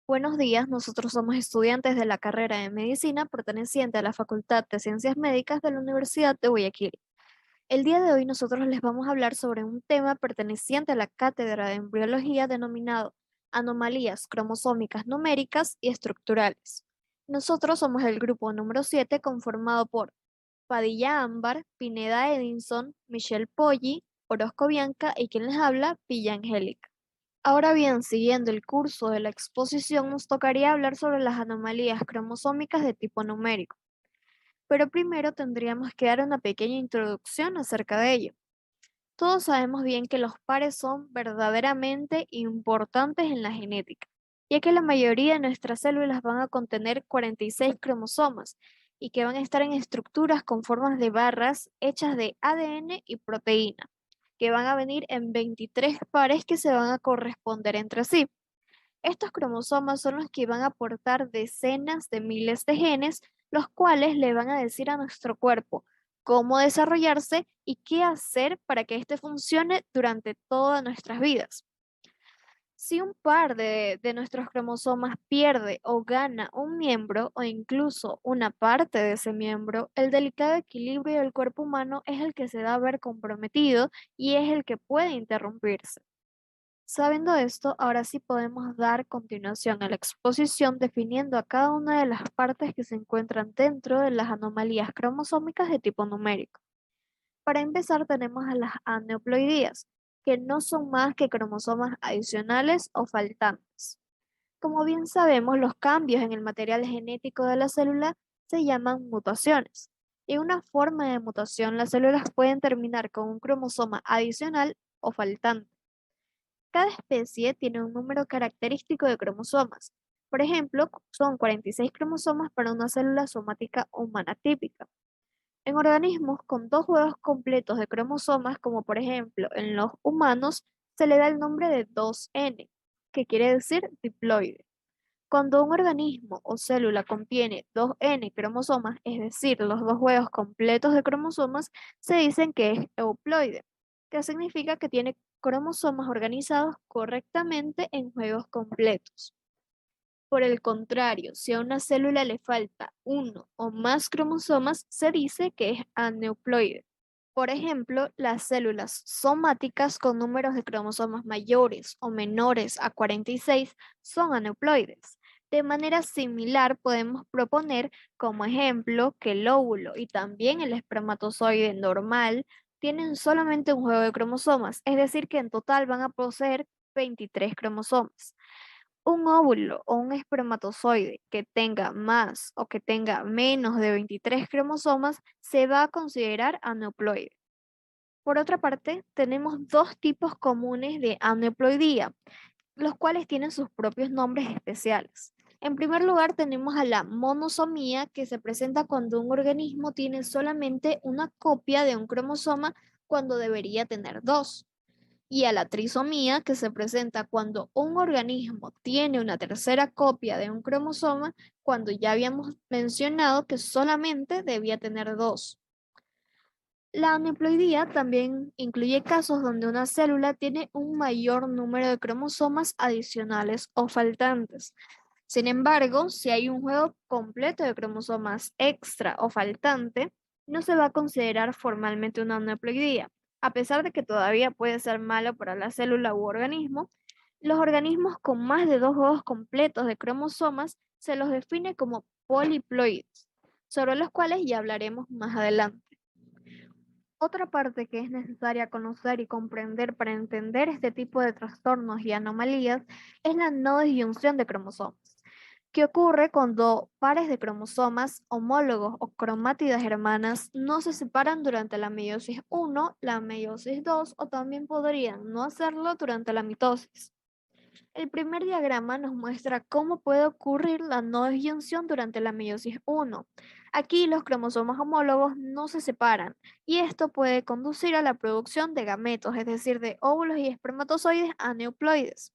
Buenos días, nosotros somos estudiantes de la carrera de medicina perteneciente a la Facultad de Ciencias Médicas de la Universidad de Guayaquil. El día de hoy nosotros les vamos a hablar sobre un tema perteneciente a la cátedra de embriología denominado anomalías cromosómicas numéricas y estructurales. Nosotros somos el grupo número 7 conformado por Padilla Ámbar, Pineda Edinson, Michelle Poggi, Orozco Bianca y quien les habla, Villa Angélica. Ahora bien, siguiendo el curso de la exposición, nos tocaría hablar sobre las anomalías cromosómicas de tipo numérico, pero primero tendríamos que dar una pequeña introducción acerca de ello. Todos sabemos bien que los pares son verdaderamente importantes en la genética, ya que la mayoría de nuestras células van a contener 46 cromosomas y que van a estar en estructuras con formas de barras hechas de ADN y proteína, que van a venir en 23 pares que se van a corresponder entre sí. Estos cromosomas son los que van a aportar decenas de miles de genes, los cuales le van a decir a nuestro cuerpo cómo desarrollarse y qué hacer para que éste funcione durante todas nuestras vidas. Si un par de nuestros cromosomas pierde o gana un miembro o incluso una parte de ese miembro, el delicado equilibrio del cuerpo humano es el que se va a ver comprometido y es el que puede interrumpirse. Sabiendo esto, ahora sí podemos dar continuación a la exposición definiendo a cada una de las partes que se encuentran dentro de las anomalías cromosómicas de tipo numérico. Para empezar, tenemos a las aneuploidías, que no son más que cromosomas adicionales o faltantes. Como bien sabemos, los cambios en el material genético de la célula se llaman mutaciones. En una forma de mutación, las células pueden terminar con un cromosoma adicional o faltante. Cada especie tiene un número característico de cromosomas. Por ejemplo, son 46 cromosomas para una célula somática humana típica. En organismos con dos juegos completos de cromosomas, como por ejemplo en los humanos, se le da el nombre de 2N, que quiere decir diploide. Cuando un organismo o célula contiene 2N cromosomas, es decir, los dos juegos completos de cromosomas, se dicen que es euploide, que significa que tiene cromosomas organizados correctamente en juegos completos. Por el contrario, si a una célula le falta uno o más cromosomas, se dice que es aneuploide. Por ejemplo, las células somáticas con números de cromosomas mayores o menores a 46 son aneuploides. De manera similar, podemos proponer como ejemplo que el óvulo y también el espermatozoide normal tienen solamente un juego de cromosomas, es decir, que en total van a poseer 23 cromosomas. Un óvulo o un espermatozoide que tenga más o que tenga menos de 23 cromosomas se va a considerar aneuploide. Por otra parte, tenemos dos tipos comunes de aneuploidía, los cuales tienen sus propios nombres especiales. En primer lugar, tenemos a la monosomía, que se presenta cuando un organismo tiene solamente una copia de un cromosoma cuando debería tener dos, y a la trisomía, que se presenta cuando un organismo tiene una tercera copia de un cromosoma cuando ya habíamos mencionado que solamente debía tener dos. La aneuploidía también incluye casos donde una célula tiene un mayor número de cromosomas adicionales o faltantes. Sin embargo, si hay un juego completo de cromosomas extra o faltante, no se va a considerar formalmente una aneuploidía. A pesar de que todavía puede ser malo para la célula u organismo, los organismos con más de dos juegos completos de cromosomas se los define como poliploides, sobre los cuales ya hablaremos más adelante. Otra parte que es necesaria conocer y comprender para entender este tipo de trastornos y anomalías es la no disyunción de cromosomas, que ocurre cuando pares de cromosomas homólogos o cromátidas hermanas no se separan durante la meiosis 1, la meiosis 2 o también podrían no hacerlo durante la mitosis. El primer diagrama nos muestra cómo puede ocurrir la no disyunción durante la meiosis 1. Aquí los cromosomas homólogos no se separan y esto puede conducir a la producción de gametos, es decir, de óvulos y espermatozoides aneuploides.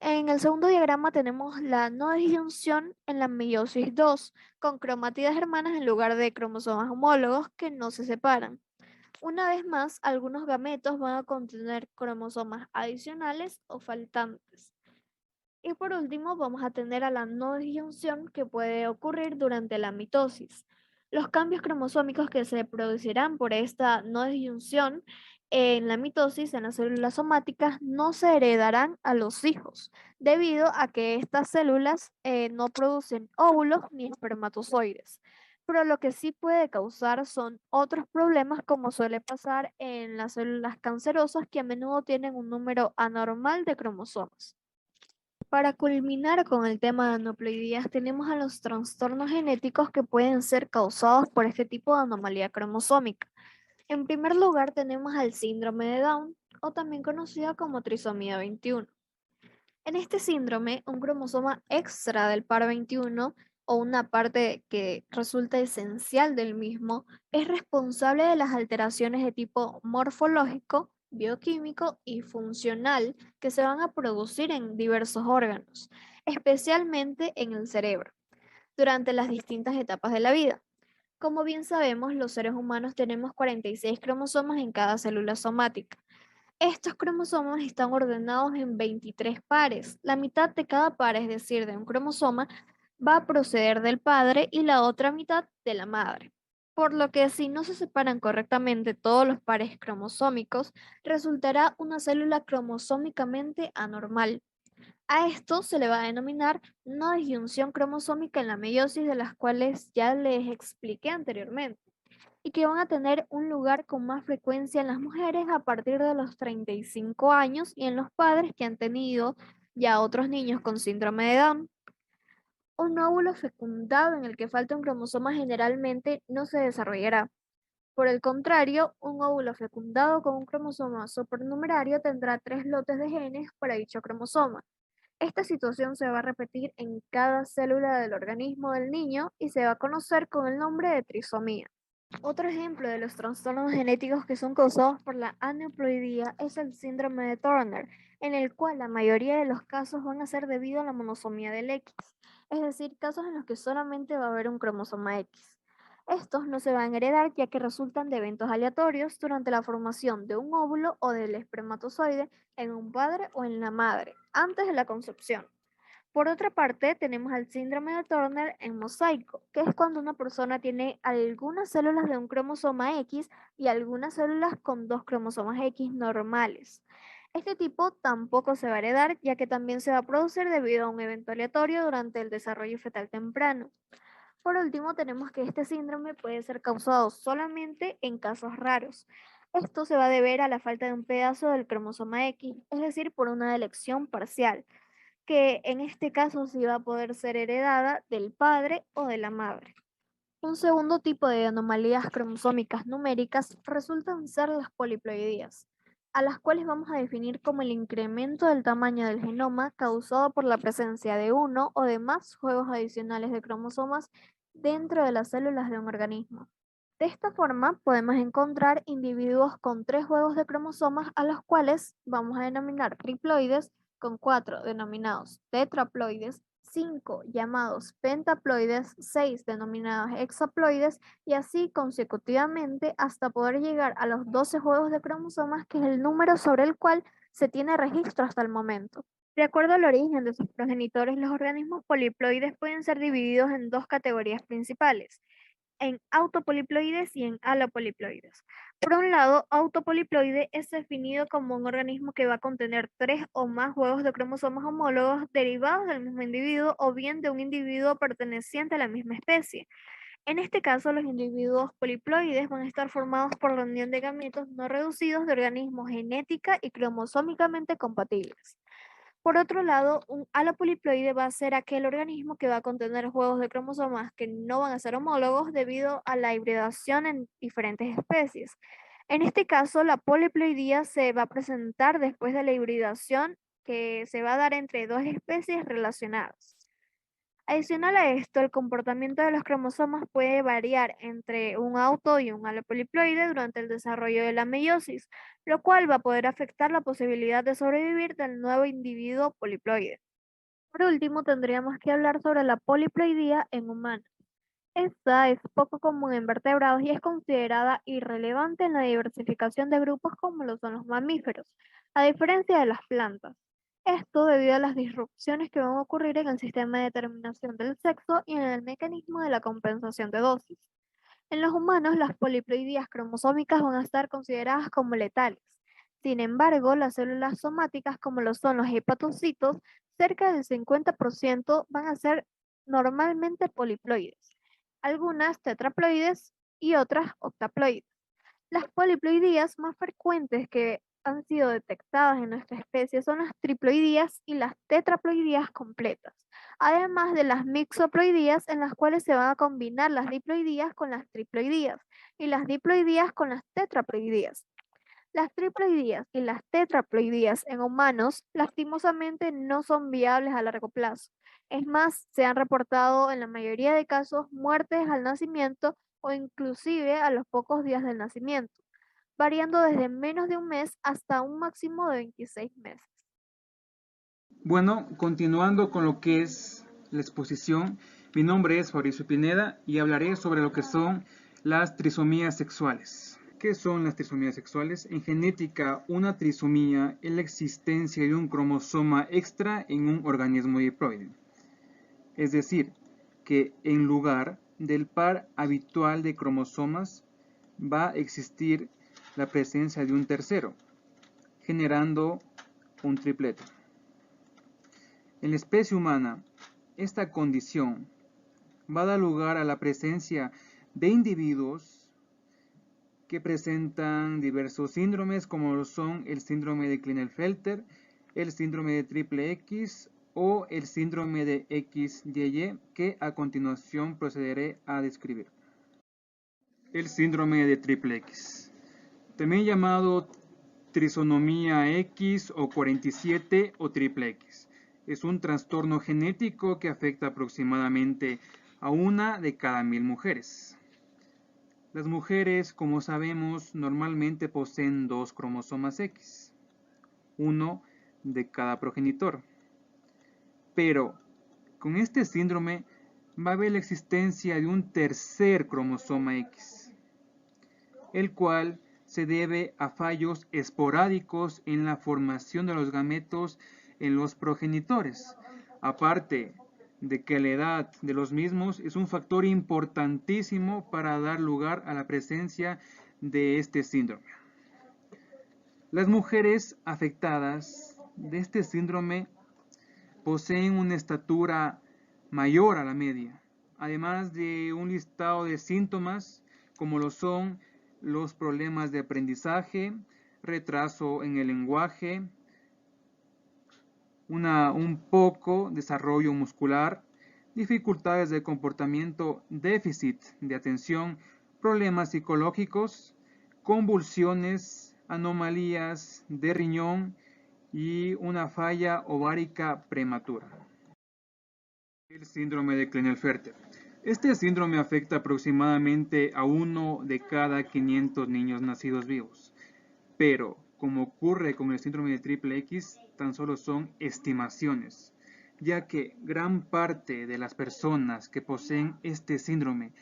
En el segundo diagrama tenemos la no disyunción en la meiosis 2, con cromátidas hermanas en lugar de cromosomas homólogos que no se separan. Una vez más, algunos gametos van a contener cromosomas adicionales o faltantes. Y por último, vamos a tener a la no disyunción que puede ocurrir durante la mitosis. Los cambios cromosómicos que se producirán por esta no disyunción en la mitosis en las células somáticas no se heredarán a los hijos, debido a que estas células no producen óvulos ni espermatozoides. Pero lo que sí puede causar son otros problemas, como suele pasar en las células cancerosas, que a menudo tienen un número anormal de cromosomas. Para culminar con el tema de aneuploidías, tenemos a los trastornos genéticos que pueden ser causados por este tipo de anomalía cromosómica. En primer lugar, tenemos al síndrome de Down, o también conocido como trisomía 21. En este síndrome, un cromosoma extra del par 21 o una parte que resulta esencial del mismo es responsable de las alteraciones de tipo morfológico, bioquímico y funcional que se van a producir en diversos órganos, especialmente en el cerebro, durante las distintas etapas de la vida. Como bien sabemos, los seres humanos tenemos 46 cromosomas en cada célula somática. Estos cromosomas están ordenados en 23 pares. La mitad de cada par, es decir, de un cromosoma, va a proceder del padre y la otra mitad de la madre. Por lo que si no se separan correctamente todos los pares cromosómicos, resultará una célula cromosómicamente anormal. A esto se le va a denominar no disyunción cromosómica en la meiosis, de las cuales ya les expliqué anteriormente, y que van a tener un lugar con más frecuencia en las mujeres a partir de los 35 años y en los padres que han tenido ya otros niños con síndrome de Down. Un óvulo fecundado en el que falta un cromosoma generalmente no se desarrollará. Por el contrario, un óvulo fecundado con un cromosoma supernumerario tendrá 3 lotes de genes para dicho cromosoma. Esta situación se va a repetir en cada célula del organismo del niño y se va a conocer con el nombre de trisomía. Otro ejemplo de los trastornos genéticos que son causados por la aneuploidía es el síndrome de Turner, en el cual la mayoría de los casos van a ser debido a la monosomía del X, es decir, casos en los que solamente va a haber un cromosoma X. Estos no se van a heredar ya que resultan de eventos aleatorios durante la formación de un óvulo o del espermatozoide en un padre o en la madre, antes de la concepción. Por otra parte, tenemos al síndrome de Turner en mosaico, que es cuando una persona tiene algunas células de un cromosoma X y algunas células con dos cromosomas X normales. Este tipo tampoco se va a heredar, ya que también se va a producir debido a un evento aleatorio durante el desarrollo fetal temprano. Por último, tenemos que este síndrome puede ser causado solamente en casos raros. Esto se va a deber a la falta de un pedazo del cromosoma X, es decir, por una elección parcial, que en este caso sí va a poder ser heredada del padre o de la madre. Un segundo tipo de anomalías cromosómicas numéricas resultan ser las poliploidías, a las cuales vamos a definir como el incremento del tamaño del genoma causado por la presencia de uno o de más juegos adicionales de cromosomas dentro de las células de un organismo. De esta forma, podemos encontrar individuos con 3 juegos de cromosomas a los cuales vamos a denominar triploides, con 4 denominados tetraploides, 5 llamados pentaploides, 6 denominados hexaploides y así consecutivamente hasta poder llegar a los 12 juegos de cromosomas, que es el número sobre el cual se tiene registro hasta el momento. De acuerdo al origen de sus progenitores, los organismos poliploides pueden ser divididos en dos categorías principales: en autopoliploides y en alopoliploides. Por un lado, autopoliploide es definido como un organismo que va a contener 3 o más juegos de cromosomas homólogos derivados del mismo individuo o bien de un individuo perteneciente a la misma especie. En este caso, los individuos poliploides van a estar formados por la unión de gametos no reducidos de organismos genética y cromosómicamente compatibles. Por otro lado, un alopoliploide va a ser aquel organismo que va a contener juegos de cromosomas que no van a ser homólogos debido a la hibridación en diferentes especies. En este caso, la poliploidía se va a presentar después de la hibridación que se va a dar entre dos especies relacionadas. Adicional a esto, el comportamiento de los cromosomas puede variar entre un auto y un alopoliploide durante el desarrollo de la meiosis, lo cual va a poder afectar la posibilidad de sobrevivir del nuevo individuo poliploide. Por último, tendríamos que hablar sobre la poliploidía en humanos. Esta es poco común en vertebrados y es considerada irrelevante en la diversificación de grupos como lo son los mamíferos, a diferencia de las plantas. Esto debido a las disrupciones que van a ocurrir en el sistema de determinación del sexo y en el mecanismo de la compensación de dosis. En los humanos, las poliploidías cromosómicas van a estar consideradas como letales. Sin embargo, las células somáticas, como lo son los hepatocitos, cerca del 50% van a ser normalmente poliploides, algunas tetraploides y otras octaploides. Las poliploidías más frecuentes que han sido detectadas en nuestra especie son las triploidías y las tetraploidías completas, además de las mixoploidías en las cuales se van a combinar las diploidías con las triploidías y las diploidías con las tetraploidías. Las triploidías y las tetraploidías en humanos lastimosamente no son viables a largo plazo. Es más, se han reportado en la mayoría de casos muertes al nacimiento o inclusive a los pocos días del nacimiento, variando desde menos de un mes hasta un máximo de 26 meses. Bueno, continuando con lo que es la exposición, mi nombre es Fabricio Pineda y hablaré sobre lo que son las trisomías sexuales. ¿Qué son las trisomías sexuales? En genética, una trisomía es la existencia de un cromosoma extra en un organismo diploide. Es decir, que en lugar del par habitual de cromosomas va a existir la presencia de un tercero, generando un tripleto. En la especie humana, esta condición va a dar lugar a la presencia de individuos que presentan diversos síndromes como lo son el síndrome de Klinefelter, el síndrome de triple X o el síndrome de XYY que a continuación procederé a describir. El síndrome de triple X, también llamado trisonomía X o 47 o triple X. Es un trastorno genético que afecta aproximadamente a una de cada 1000 mujeres. Las mujeres, como sabemos, normalmente poseen 2 cromosomas X, uno de cada progenitor. Pero con este síndrome va a haber la existencia de un tercer cromosoma X, el cual se debe a fallos esporádicos en la formación de los gametos en los progenitores, aparte de que la edad de los mismos es un factor importantísimo para dar lugar a la presencia de este síndrome. Las mujeres afectadas de este síndrome poseen una estatura mayor a la media, además de un listado de síntomas como lo son los problemas de aprendizaje, retraso en el lenguaje, un poco desarrollo muscular, dificultades de comportamiento, déficit de atención, problemas psicológicos, convulsiones, anomalías de riñón y una falla ovárica prematura. El síndrome de Klinefelter. Este síndrome afecta aproximadamente a 1 de cada 500 niños nacidos vivos, pero como ocurre con el síndrome de triple X, tan solo son estimaciones, ya que gran parte de las personas que poseen este síndrome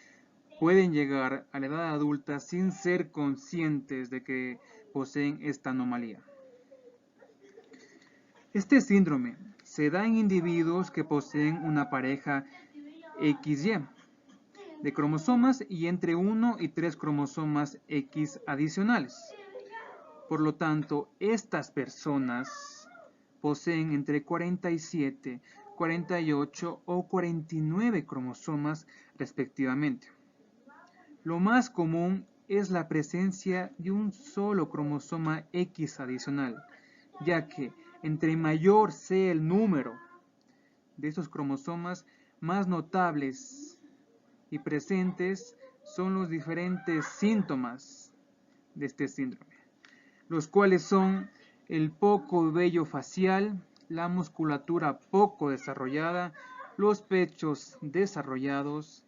pueden llegar a la edad adulta sin ser conscientes de que poseen esta anomalía. Este síndrome se da en individuos que poseen una pareja XY de cromosomas y entre 1 y 3 cromosomas X adicionales. Por lo tanto, estas personas poseen entre 47, 48 o 49 cromosomas respectivamente. Lo más común es la presencia de un solo cromosoma X adicional, ya que entre mayor sea el número de esos cromosomas, más notables y presentes son los diferentes síntomas de este síndrome, los cuales son el poco vello facial, la musculatura poco desarrollada, los pechos desarrollados,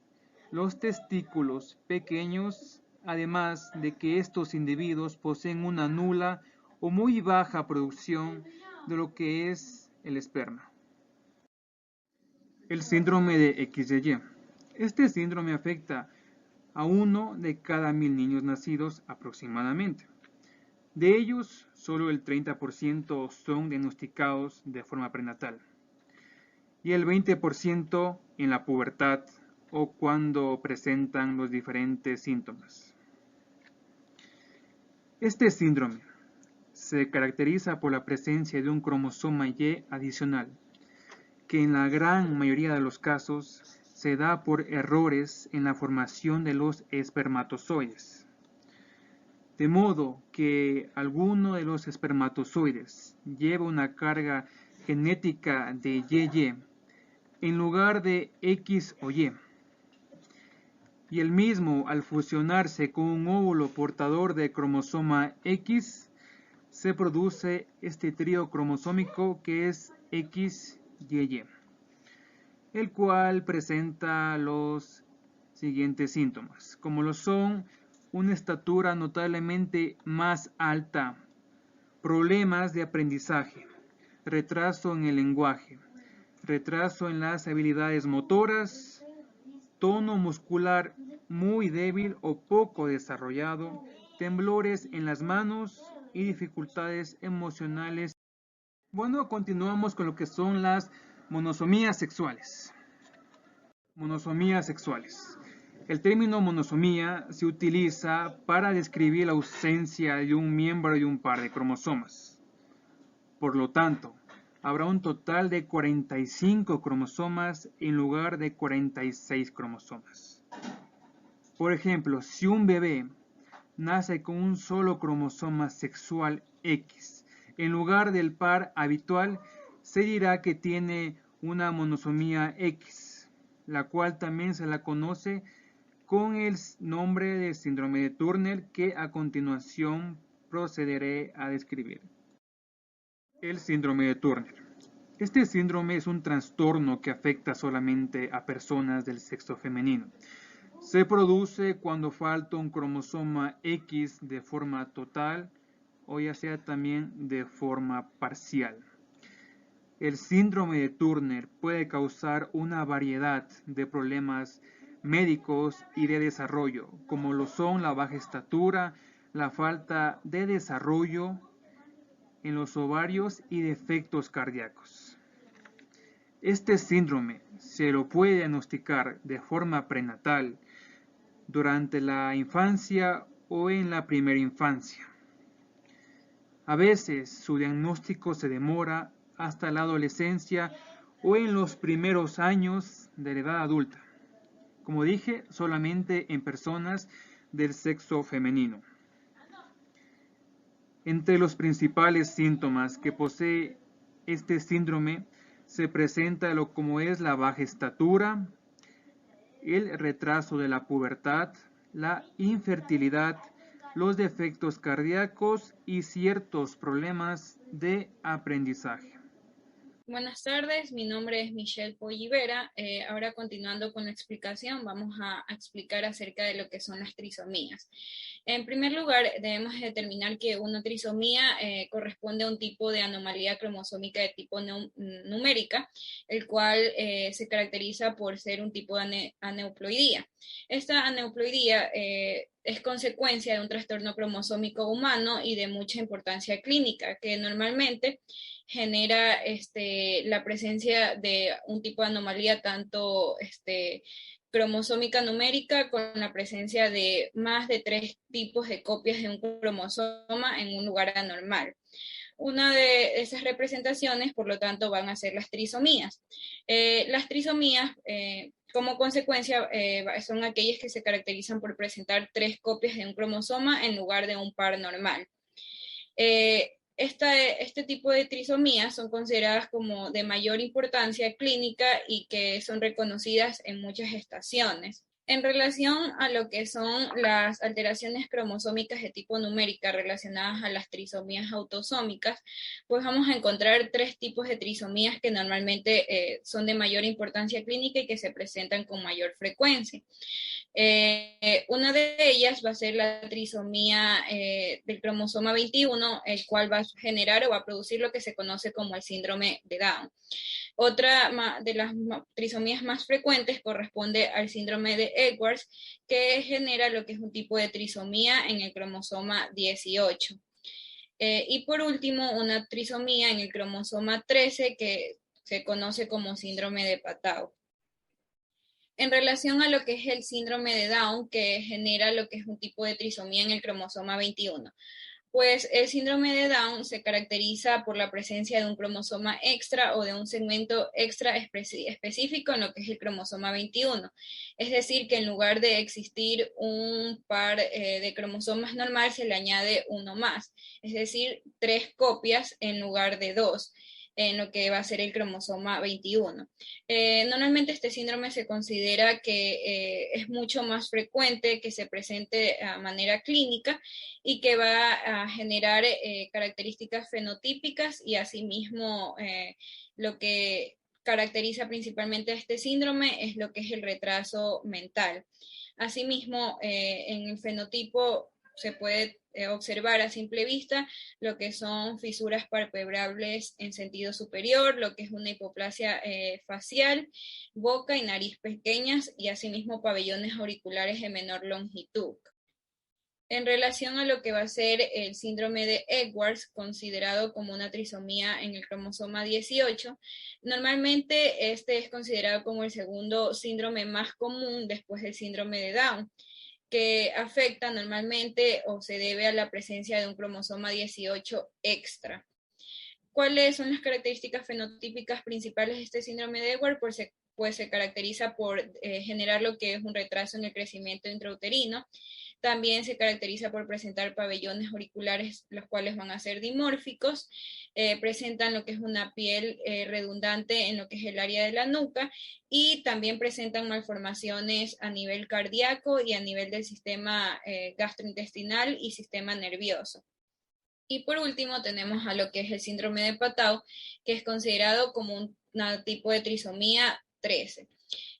los testículos pequeños, además de que estos individuos poseen una nula o muy baja producción de lo que es el esperma. El síndrome de XY. Este síndrome afecta a 1 de cada 1000 niños nacidos aproximadamente, De ellos, solo el 30% son diagnosticados de forma prenatal y el 20% en la pubertad o cuando presentan los diferentes síntomas. Este síndrome se caracteriza por la presencia de un cromosoma Y adicional, que en la gran mayoría de los casos se da por errores en la formación de los espermatozoides. De modo que alguno de los espermatozoides lleva una carga genética de YY en lugar de X o Y. Y el mismo, al fusionarse con un óvulo portador de cromosoma X, se produce este trío cromosómico que es XYY, el cual presenta los siguientes síntomas, como lo son una estatura notablemente más alta, problemas de aprendizaje, retraso en el lenguaje, retraso en las habilidades motoras, tono muscular muy débil o poco desarrollado, temblores en las manos y dificultades emocionales. Bueno, continuamos con lo que son las monosomías sexuales. Monosomías sexuales. El término monosomía se utiliza para describir la ausencia de un miembro y un par de cromosomas. Por lo tanto, habrá un total de 45 cromosomas en lugar de 46 cromosomas. Por ejemplo, si un bebé nace con un solo cromosoma sexual X, en lugar del par habitual, se dirá que tiene una monosomía X, la cual también se la conoce con el nombre de síndrome de Turner, que a continuación procederé a describir. El síndrome de Turner. Este síndrome es un trastorno que afecta solamente a personas del sexo femenino. Se produce cuando falta un cromosoma X de forma total o ya sea también de forma parcial. El síndrome de Turner puede causar una variedad de problemas médicos y de desarrollo, como lo son la baja estatura, la falta de desarrollo en los ovarios y defectos cardíacos. Este síndrome se lo puede diagnosticar de forma prenatal, durante la infancia o en la primera infancia. A veces su diagnóstico se demora hasta la adolescencia o en los primeros años de la edad adulta. Como dije, solamente en personas del sexo femenino. Entre los principales síntomas que posee este síndrome se presenta lo como es la baja estatura, el retraso de la pubertad, la infertilidad, los defectos cardíacos y ciertos problemas de aprendizaje. Buenas tardes, mi nombre es Michelle Pollivera. Ahora continuando con la explicación, vamos a explicar acerca de lo que son las trisomías. En primer lugar, debemos determinar que una trisomía corresponde a un tipo de anomalía cromosómica de tipo numérica, el cual se caracteriza por ser un tipo de aneuploidía. Esta aneuploidía es consecuencia de un trastorno cromosómico humano y de mucha importancia clínica, que normalmente genera la presencia de un tipo de anomalía tanto cromosómica numérica con la presencia de más de 3 tipos de copias de un cromosoma en un lugar anormal. Una de esas representaciones, por lo tanto, van a ser las trisomías. Las trisomías, como consecuencia, son aquellas que se caracterizan por presentar 3 copias de un cromosoma en lugar de un par normal. Este tipo de trisomías son consideradas como de mayor importancia clínica y que son reconocidas en muchas estaciones. En relación a lo que son las alteraciones cromosómicas de tipo numérica relacionadas a las trisomías autosómicas, pues vamos a encontrar 3 tipos de trisomías que normalmente son de mayor importancia clínica y que se presentan con mayor frecuencia. Una de ellas va a ser la trisomía del cromosoma 21, el cual va a generar o va a producir lo que se conoce como el síndrome de Down. Otra de las trisomías más frecuentes corresponde al síndrome de Edwards, que genera lo que es un tipo de trisomía en el cromosoma 18. Y por último, una trisomía en el cromosoma 13 que se conoce como síndrome de Patau. En relación a lo que es el síndrome de Down, que genera lo que es un tipo de trisomía en el cromosoma 21. Pues el síndrome de Down se caracteriza por la presencia de un cromosoma extra o de un segmento extra específico en lo que es el cromosoma 21. Es decir, que en lugar de existir un par de cromosomas normal, se le añade uno más. Es decir, 3 copias en lugar de 2 en lo que va a ser el cromosoma 21. Normalmente este síndrome se considera que es mucho más frecuente que se presente a manera clínica y que va a generar características fenotípicas y asimismo lo que caracteriza principalmente a este síndrome es lo que es el retraso mental. Asimismo, en el fenotipo se puede observar a simple vista lo que son fisuras palpebrables en sentido superior, lo que es una hipoplasia facial, boca y nariz pequeñas y asimismo pabellones auriculares de menor longitud. En relación a lo que va a ser el síndrome de Edwards, considerado como una trisomía en el cromosoma 18, normalmente este es considerado como el segundo síndrome más común después del síndrome de Down, que afecta normalmente o se debe a la presencia de un cromosoma 18 extra. ¿Cuáles son las características fenotípicas principales de este síndrome de Edwards? Pues se caracteriza por generar lo que es un retraso en el crecimiento intrauterino. También se caracteriza por presentar pabellones auriculares, los cuales van a ser dimórficos. Presentan lo que es una piel redundante en lo que es el área de la nuca y también presentan malformaciones a nivel cardíaco y a nivel del sistema gastrointestinal y sistema nervioso. Y por último tenemos a lo que es el síndrome de Patau, que es considerado como un tipo de trisomía 13.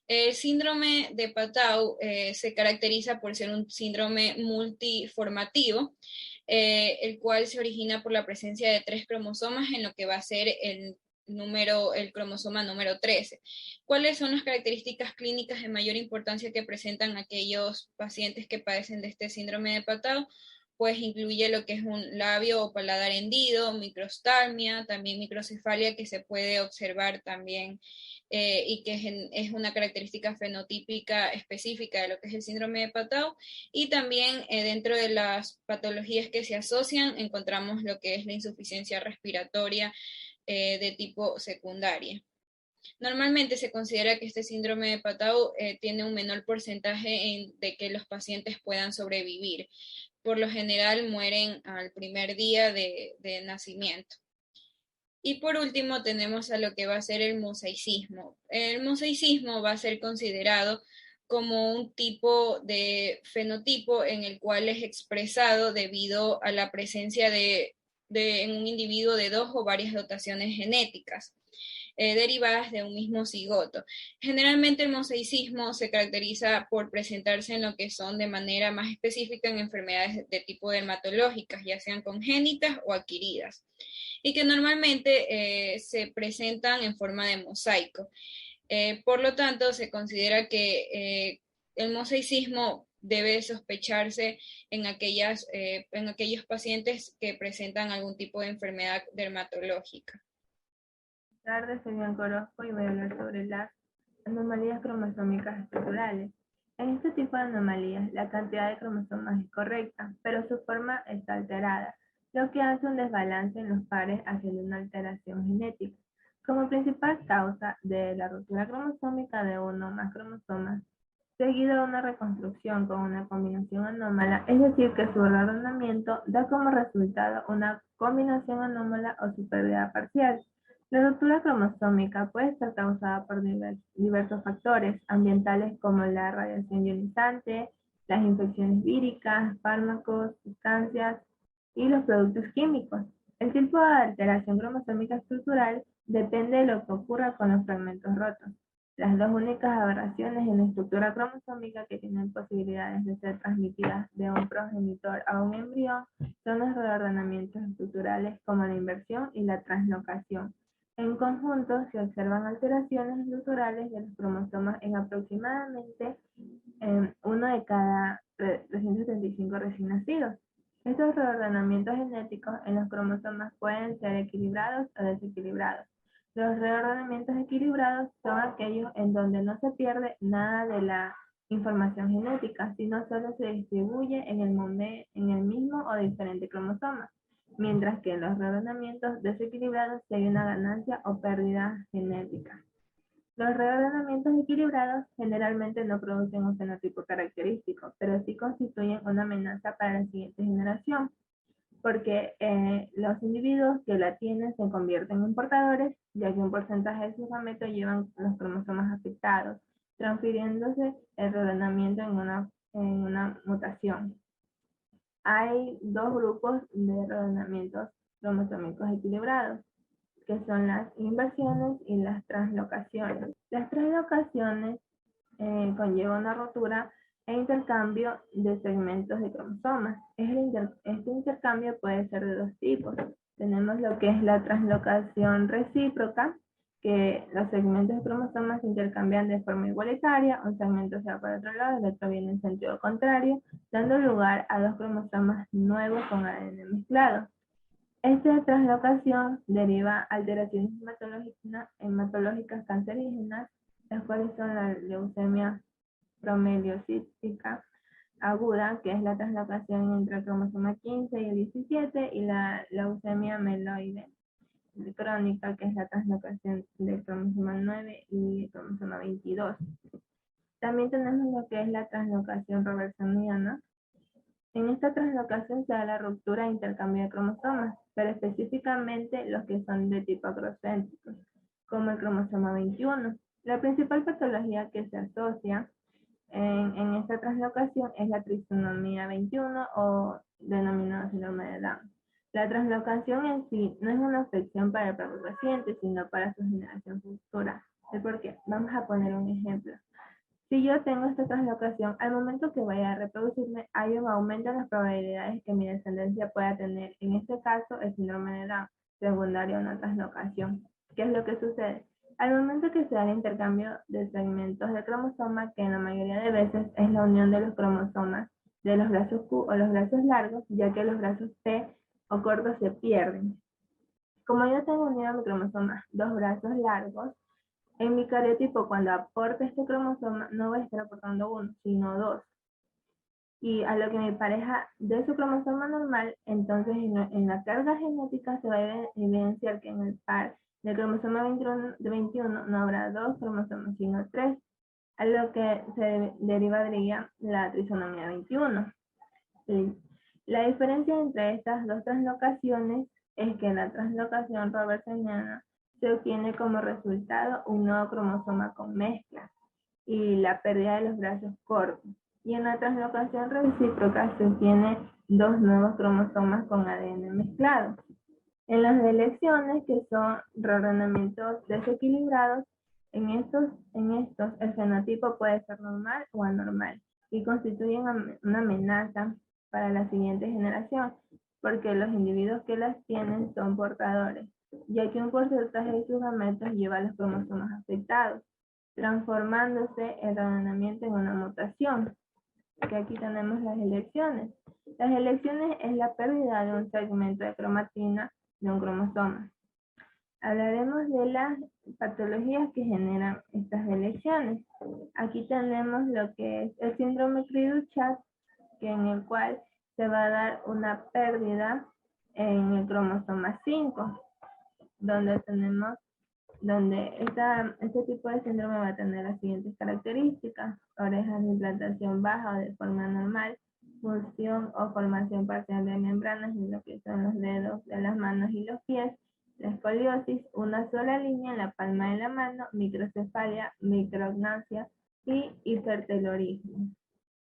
El síndrome de Patau se caracteriza por ser un síndrome multiformativo, el cual se origina por la presencia de 3 cromosomas en lo que va a ser el cromosoma número 13. ¿Cuáles son las características clínicas de mayor importancia que presentan aquellos pacientes que padecen de este síndrome de Patau? Pues incluye lo que es un labio o paladar hendido, microstalmia, también microcefalia que se puede observar también y que es una característica fenotípica específica de lo que es el síndrome de Patau. Y también dentro de las patologías que se asocian encontramos lo que es la insuficiencia respiratoria de tipo secundaria. Normalmente se considera que este síndrome de Patau tiene un menor porcentaje de que los pacientes puedan sobrevivir. Por lo general mueren al primer día de nacimiento. Y por último tenemos a lo que va a ser el mosaicismo. El mosaicismo va a ser considerado como un tipo de fenotipo en el cual es expresado debido a la presencia en un individuo de 2 o varias dotaciones genéticas derivadas de un mismo cigoto. Generalmente el mosaicismo se caracteriza por presentarse en lo que son de manera más específica en enfermedades de tipo dermatológicas, ya sean congénitas o adquiridas, y que normalmente se presentan en forma de mosaico. Por lo tanto, se considera que el mosaicismo debe sospecharse en aquellos pacientes que presentan algún tipo de enfermedad dermatológica. Buenas tardes, soy Bianca Orozco y voy a hablar sobre las anomalías cromosómicas estructurales. En este tipo de anomalías, la cantidad de cromosomas es correcta, pero su forma está alterada, lo que hace un desbalance en los pares haciendo una alteración genética. Como principal causa de la ruptura cromosómica de uno o más cromosomas, seguido de una reconstrucción con una combinación anómala, es decir, que su reordenamiento da como resultado una combinación anómala o su pérdida parcial. La ruptura cromosómica puede estar causada por diversos factores ambientales como la radiación ionizante, las infecciones víricas, fármacos, sustancias y los productos químicos. El tipo de alteración cromosómica estructural depende de lo que ocurra con los fragmentos rotos. Las 2 únicas aberraciones en la estructura cromosómica que tienen posibilidades de ser transmitidas de un progenitor a un embrión son los reordenamientos estructurales como la inversión y la translocación. En conjunto, se observan alteraciones estructurales de los cromosomas en aproximadamente 1 de cada 375 recién nacidos. Estos reordenamientos genéticos en los cromosomas pueden ser equilibrados o desequilibrados. Los reordenamientos equilibrados son aquellos en donde no se pierde nada de la información genética, sino solo se distribuye en el mismo o diferente cromosoma, mientras que en los reordenamientos desequilibrados sí hay una ganancia o pérdida genética. Los reordenamientos equilibrados generalmente no producen un fenotipo característico, pero sí constituyen una amenaza para la siguiente generación, porque los individuos que la tienen se convierten en portadores, ya que un porcentaje de sus gametos llevan los cromosomas afectados, transfiriéndose el reordenamiento en una mutación. Hay dos grupos de reordenamientos cromosómicos equilibrados, que son las inversiones y las translocaciones. Las translocaciones conllevan una rotura e intercambio de segmentos de cromosomas. Este intercambio puede ser de dos tipos. Tenemos lo que es la translocación recíproca, que los segmentos de cromosomas se intercambian de forma igualitaria, un segmento se va para otro lado, el otro viene en sentido contrario, dando lugar a dos cromosomas nuevos con ADN mezclado. Esta translocación deriva alteraciones hematológicas cancerígenas, las cuales son la leucemia promeliocítica aguda, que es la translocación entre el cromosoma 15 y el 17, y la leucemia meloide crónica, que es la translocación del cromosoma 9 y el cromosoma 22. También tenemos lo que es la translocación robertsoniana. En esta translocación se da la ruptura e intercambio de cromosomas, pero específicamente los que son de tipo acrocéntricos, como el cromosoma 21. La principal patología que se asocia en esta translocación es la trisonomía 21 o denominado síndrome de Down. La translocación en sí no es una afección para el propio paciente, sino para su generación futura. ¿Por qué? Vamos a poner un ejemplo. Si yo tengo esta translocación, al momento que vaya a reproducirme, hay un aumento en las probabilidades que mi descendencia pueda tener, en este caso, el síndrome de Down, secundario a una translocación. ¿Qué es lo que sucede? Al momento que se da el intercambio de segmentos de cromosoma, que en la mayoría de veces es la unión de los cromosomas de los brazos Q o los brazos largos, ya que los brazos P o cortos se pierden. Como yo tengo unido a mi cromosoma dos brazos largos, en mi cariotipo, cuando aporte este cromosoma, no voy a estar aportando uno, sino dos. Y a lo que mi pareja dé su cromosoma normal, entonces en la carga genética se va a evidenciar que en el par del cromosoma 21 no habrá dos cromosomas, sino tres, a lo que se derivaría la trisonomía 21. ¿Sí? La diferencia entre estas dos translocaciones es que en la translocación robertsoniana se obtiene como resultado un nuevo cromosoma con mezcla y la pérdida de los brazos cortos. Y en la translocación recíproca se obtiene dos nuevos cromosomas con ADN mezclado. En las deleciones, que son reordenamientos desequilibrados, en estos el fenotipo puede ser normal o anormal y constituyen una amenaza para la siguiente generación, porque los individuos que las tienen son portadores, ya que un porcentaje de sus gametos lleva los cromosomas afectados, transformándose el reordenamiento en una mutación. Que aquí tenemos las elecciones. Las elecciones es la pérdida de un segmento de cromatina de un cromosoma. Hablaremos de las patologías que generan estas elecciones. Aquí tenemos lo que es el síndrome Cri-du-Chat, en el cual se va a dar una pérdida en el cromosoma 5, donde este tipo de síndrome va a tener las siguientes características: orejas de implantación baja o de forma normal, función o formación parcial de membranas en lo que son los dedos de las manos y los pies, la escoliosis, una sola línea en la palma de la mano, microcefalia, micrognasia y hipertelorismo.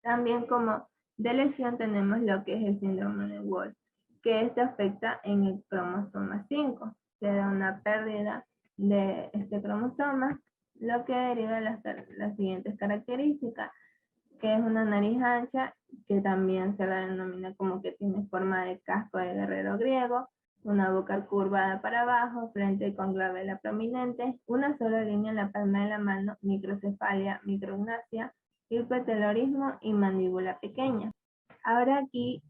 También como de lesión tenemos lo que es el síndrome de Wolff, que este afecta en el cromosoma 5. Se da una pérdida de este cromosoma, lo que deriva de las siguientes características, que es una nariz ancha, que también se la denomina como que tiene forma de casco de guerrero griego, una boca curvada para abajo, frente con glabela prominente, una sola línea en la palma de la mano, microcefalia, micrognasia, hipertelorismo y mandíbula pequeña. Ahora aquí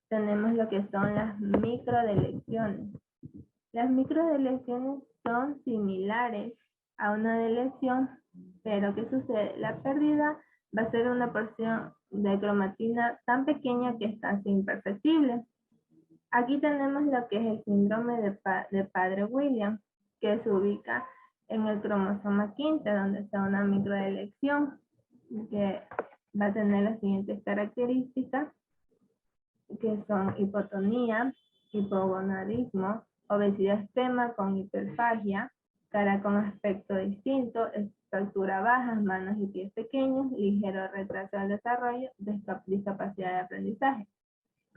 tenemos lo que son las microdeleciones. Las microdeleciones son similares a una deleción, pero ¿qué sucede? La pérdida va a ser una porción de cromatina tan pequeña que es casi imperceptible. Aquí tenemos lo que es el síndrome de Padre-Williams, que se ubica en el cromosoma 15, donde está una microdelección, que va a tener las siguientes características, que son hipotonía, hipogonadismo, obesidad extrema con hiperfagia, cara con aspecto distinto, estatura baja, manos y pies pequeños, ligero retraso del desarrollo, discapacidad de aprendizaje.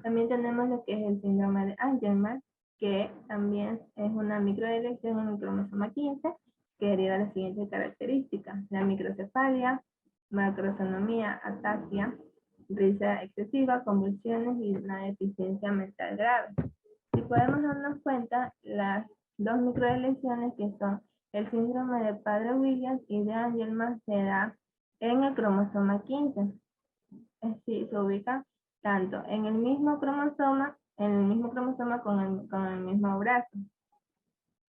También tenemos lo que es el síndrome de Angelman, que también es una microdelección en el cromosoma 15, que deriva las siguientes características: la microcefalia, macrosonomía, ataxia, risa excesiva, convulsiones y una deficiencia mental grave. Si podemos darnos cuenta, las dos microdelecciones, que son el síndrome de Padre-Williams y de Angelman, se da en el cromosoma 15. Es decir, se ubican tanto en el mismo cromosoma con el mismo brazo.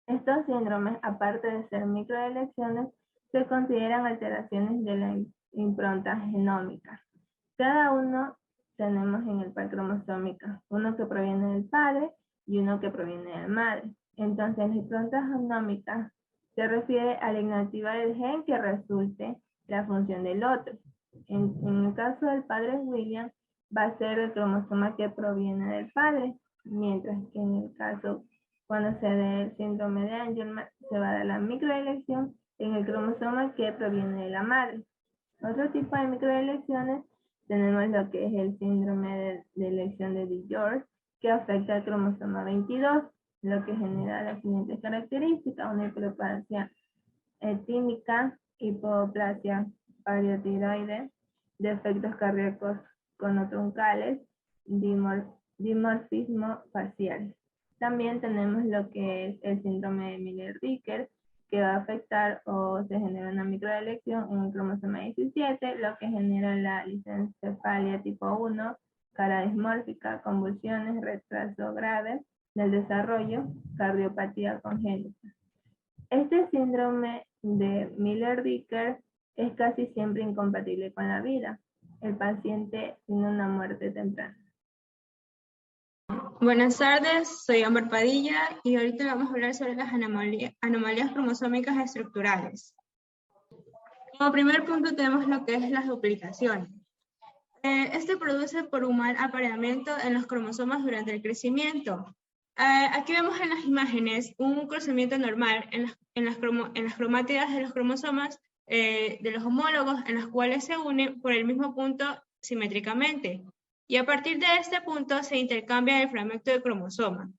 Estos síndromes, aparte de ser microdelecciones, se consideran alteraciones de la impronta genómica. Cada uno tenemos en el par cromosómica, uno que proviene del padre y uno que proviene de la madre. Entonces, la impronta genómica se refiere a la inactiva del gen que resulte la función del otro. En el caso del padre Williams, va a ser el cromosoma que proviene del padre, mientras que en el caso, cuando se dé el síndrome de Angelman, se va a dar la microdelección en el cromosoma que proviene de la madre. Otro tipo de microdelecciones tenemos lo que es el síndrome de elección de DiGeorge, que afecta al cromosoma 22, lo que genera las siguientes características: una hiperplasia tímica, hipoplasia pariotiroide, defectos cardíacos conotroncales, dimorfismo facial. También tenemos lo que es el síndrome de Miller-Diecker, que va a afectar o se genera una microdelección en el cromosoma 17, lo que genera la lisencefalia tipo 1, cara dismórfica, convulsiones, retraso grave del desarrollo, cardiopatía congénita. Este síndrome de Miller-Diecker es casi siempre incompatible con la vida. El paciente tiene una muerte temprana. Buenas tardes, soy Amber Padilla y ahorita vamos a hablar sobre las anomalías cromosómicas estructurales. Como primer punto tenemos lo que es las duplicaciones. Este produce por un mal apareamiento en los cromosomas durante el crecimiento. Aquí vemos en las imágenes un cruzamiento normal en las cromátidas de los cromosomas de los homólogos, en las cuales se unen por el mismo punto simétricamente. Y a partir de este punto se intercambia el fragmento de cromosoma.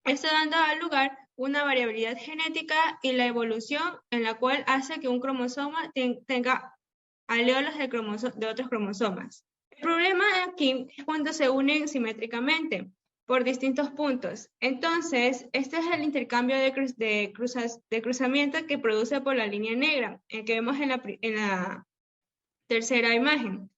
Esto dando lugar a una variabilidad genética y la evolución en la cual hace que un cromosoma tenga alelos de otros cromosomas. El problema aquí es cuando se unen simétricamente por distintos puntos. Entonces, este es el intercambio de cruzamiento que produce por la línea negra, que vemos en la tercera imagen.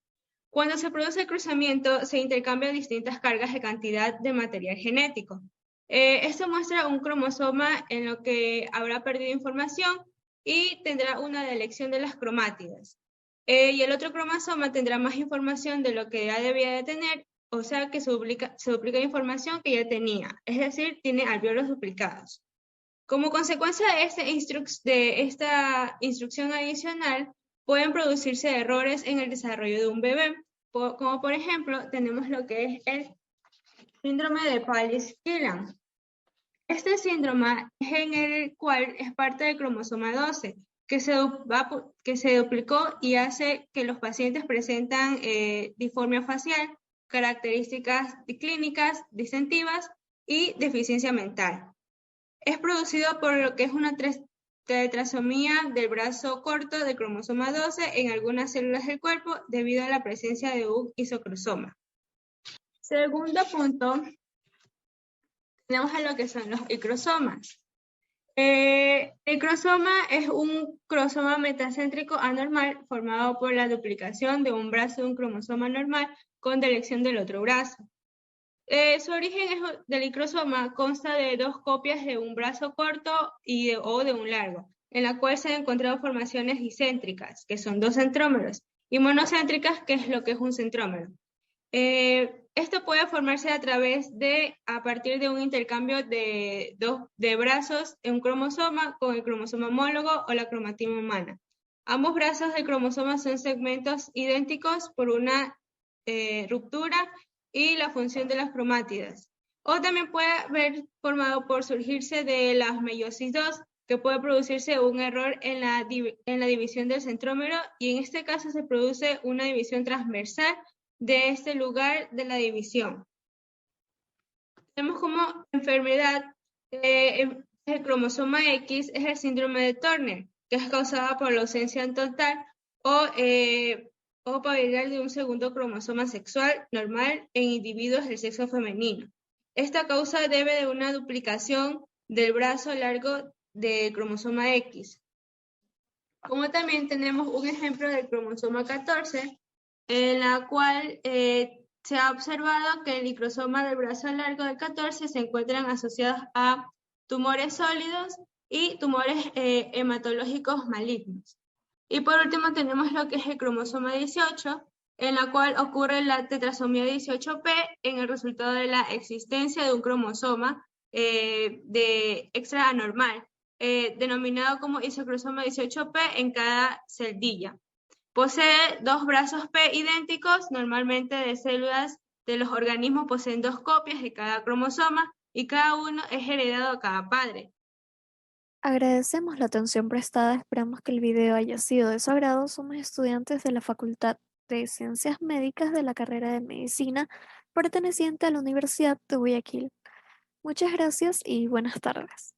Cuando se produce el cruzamiento, se intercambian distintas cargas de cantidad de material genético. Esto muestra un cromosoma en lo que habrá perdido información y tendrá una delección de las cromátidas. Y el otro cromosoma tendrá más información de lo que ya debía de tener, o sea que se duplica información que ya tenía, es decir, tiene alvéolos duplicados. Como consecuencia de esta instrucción adicional, pueden producirse errores en el desarrollo de un bebé, como por ejemplo tenemos lo que es el síndrome de Palliss-Killian. Este síndrome es en el cual es parte del cromosoma 12, que se duplicó y hace que los pacientes presentan disformia facial, características clínicas disentivas y deficiencia mental. Es producido por lo que es una tetrasomía del brazo corto del cromosoma 12 en algunas células del cuerpo debido a la presencia de un isocromosoma. Segundo punto, tenemos a lo que son los icrosomas. El cromosoma es un cromosoma metacéntrico anormal formado por la duplicación de un brazo de un cromosoma normal con delección del otro brazo. Su origen del microsoma consta de 2 copias de un brazo corto o de un largo, en la cual se han encontrado formaciones dicéntricas, que son 2 centrómeros, y monocéntricas, que es lo que es un centrómero. Esto puede formarse a partir de un intercambio de brazos en un cromosoma con el cromosoma homólogo o la cromatina humana. Ambos brazos del cromosoma son segmentos idénticos por una ruptura y la función de las cromátidas. O también puede haber formado por surgirse de la meiosis 2, que puede producirse un error en la división del centrómero, y en este caso se produce una división transversal de este lugar de la división. Tenemos como enfermedad el cromosoma X, es el síndrome de Turner, que es causada por la ausencia total o parcial de un segundo cromosoma sexual normal en individuos del sexo femenino. Esta causa debe de una duplicación del brazo largo del cromosoma X. Como también tenemos un ejemplo del cromosoma 14, en la cual se ha observado que el microsoma del brazo largo del 14 se encuentran asociados a tumores sólidos y tumores hematológicos malignos. Y por último tenemos lo que es el cromosoma 18, en la cual ocurre la tetrasomía 18P en el resultado de la existencia de un cromosoma de extra anormal, denominado como isocromosoma 18P en cada celdilla. Posee 2 brazos P idénticos, normalmente de células de los organismos poseen 2 copias de cada cromosoma y cada uno es heredado a cada padre. Agradecemos la atención prestada, esperamos que el video haya sido de su agrado. Somos estudiantes de la Facultad de Ciencias Médicas de la carrera de Medicina, perteneciente a la Universidad de Guayaquil. Muchas gracias y buenas tardes.